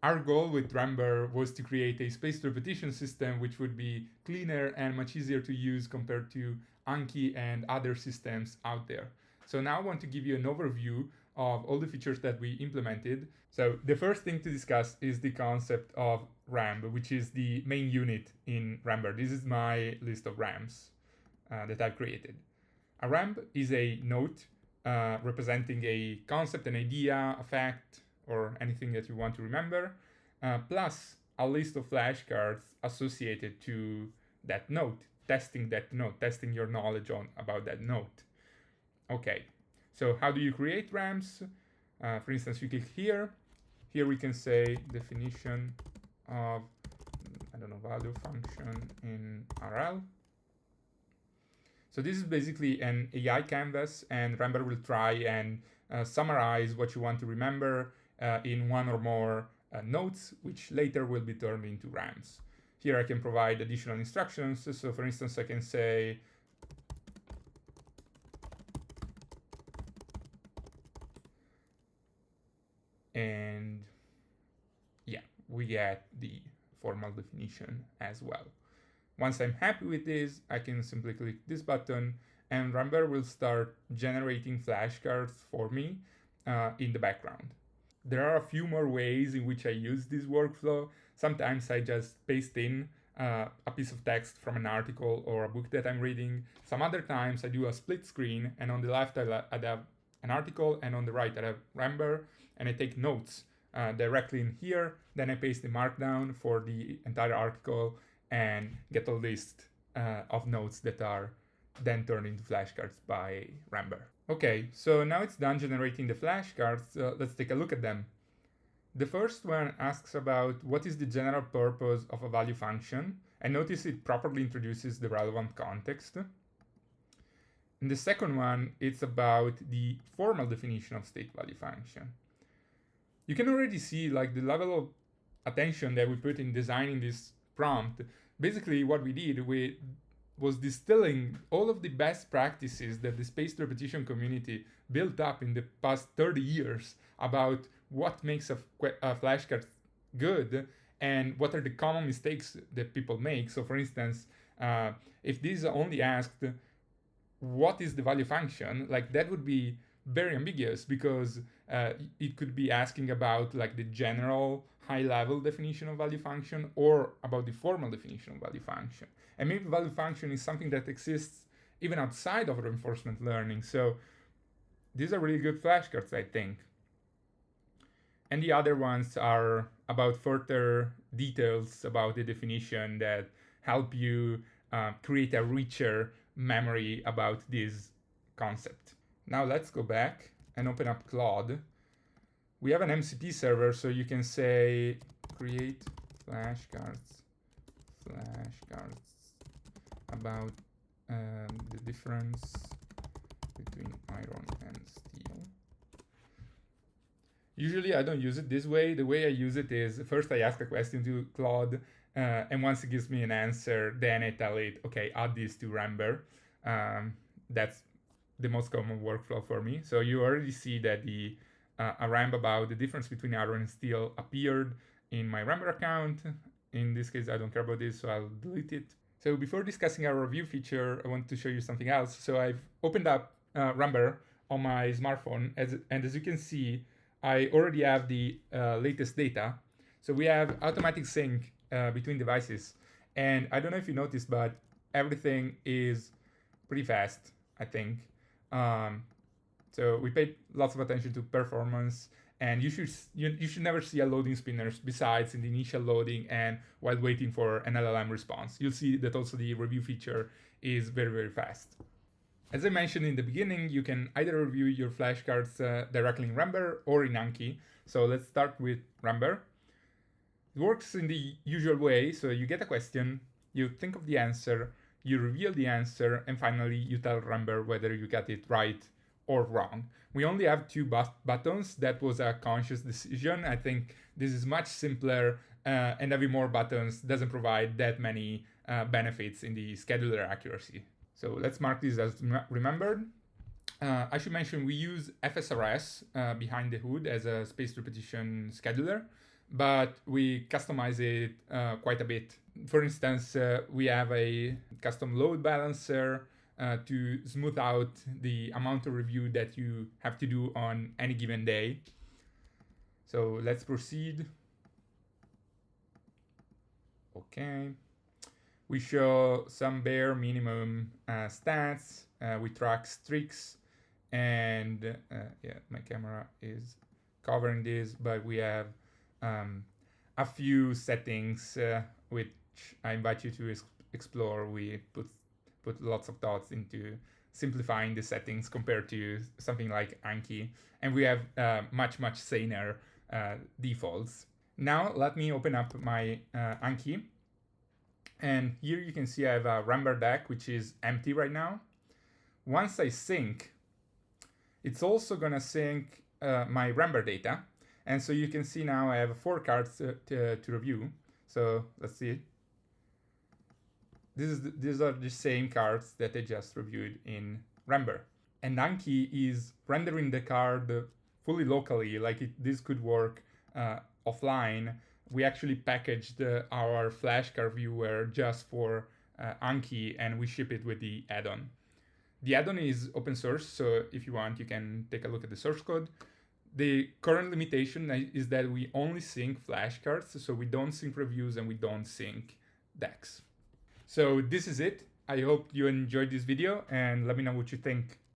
Our goal with Rember was to create a spaced repetition system which would be cleaner and much easier to use compared to Anki and other systems out there. So now I want to give you an overview of all the features that we implemented. So the first thing to discuss is the concept of RAM, which is the main unit in Rember. This is my list of RAMs that I've created. A RAM is a note representing a concept, an idea, a fact, or anything that you want to remember, plus a list of flashcards associated to that note, testing your knowledge about that note. Okay, so how do you create RAMs? For instance, you click here. Here we can say definition of, I don't know, value function in RL. So this is basically an AI canvas, and Rember will try and summarize what you want to remember in one or more notes, which later will be turned into RAMs. Here I can provide additional instructions. So for instance, I can say and yeah, we get the formal definition as well. Once I'm happy with this, I can simply click this button and Rember will start generating flashcards for me in the background. There are a few more ways in which I use this workflow. Sometimes I just paste in a piece of text from an article or a book that I'm reading. Some other times I do a split screen, and on the left I have an article, and on the right I have Rember, and I take notes directly in here. Then I paste the markdown for the entire article and get a list of notes that are then turned into flashcards by Rember. Okay, so now it's done generating the flashcards. Let's take a look at them. The first one asks about what is the general purpose of a value function, and notice it properly introduces the relevant context. In the second one, it's about the formal definition of state value function. You can already see like the level of attention that we put in designing this prompt. Basically what we did was distilling all of the best practices that the spaced repetition community built up in the past 30 years about what makes a flashcard good and what are the common mistakes that people make. So for instance, if this only asked what is the value function, like that would be very ambiguous because it could be asking about like the general high-level definition of value function or about the formal definition of value function. And maybe value function is something that exists even outside of reinforcement learning. So these are really good flashcards, I think. And the other ones are about further details about the definition that help you create a richer memory about this concept. Now let's go back and open up Claude. We have an MCP server, so you can say create flashcards about the difference between iron and steel. Usually I don't use it this way. The way I use it is first I ask a question to Claude, and once it gives me an answer, then I tell it, okay, add this to Rember. That's the most common workflow for me. So you already see that a RAM about the difference between iron and steel appeared in my Rember account. In this case, I don't care about this, so I'll delete it. So before discussing our review feature, I want to show you something else. So I've opened up Rember on my smartphone, and as you can see, I already have the latest data. So we have automatic sync between devices. And I don't know if you noticed, but everything is pretty fast, I think. So we paid lots of attention to performance, and you should never see a loading spinners besides in the initial loading and while waiting for an LLM response. You'll see that also the review feature is very, very fast. As I mentioned in the beginning, you can either review your flashcards directly in Rember or in Anki. So let's start with Rember. It works in the usual way. So you get a question, you think of the answer, you reveal the answer, and finally you tell Rember whether you got it right or wrong. We only have two buttons. That was a conscious decision. I think this is much simpler, and having more buttons doesn't provide that many benefits in the scheduler accuracy. So let's mark this as remembered. I should mention we use FSRS behind the hood as a spaced repetition scheduler, but we customize it quite a bit. For instance, we have a custom load balancer to smooth out the amount of review that you have to do on any given day. So let's proceed. Okay. We show some bare minimum stats. We track streaks, and yeah, my camera is covering this, but we have a few settings which I invite you to explore. We put lots of thoughts into simplifying the settings compared to something like Anki, and we have much saner defaults. Now let me open up my Anki, and here you can see I have a Rember deck which is empty right now. Once I sync, it's also gonna sync my Rember data, and so you can see now I have 4 cards to review. So let's see. These are the same cards that I just reviewed in Rember. And Anki is rendering the card fully locally, like this could work offline. We actually packaged our flashcard viewer just for Anki, and we ship it with the add-on. The add-on is open source, so if you want, you can take a look at the source code. The current limitation is that we only sync flashcards, so we don't sync reviews and we don't sync decks. So this is it. I hope you enjoyed this video, and let me know what you think.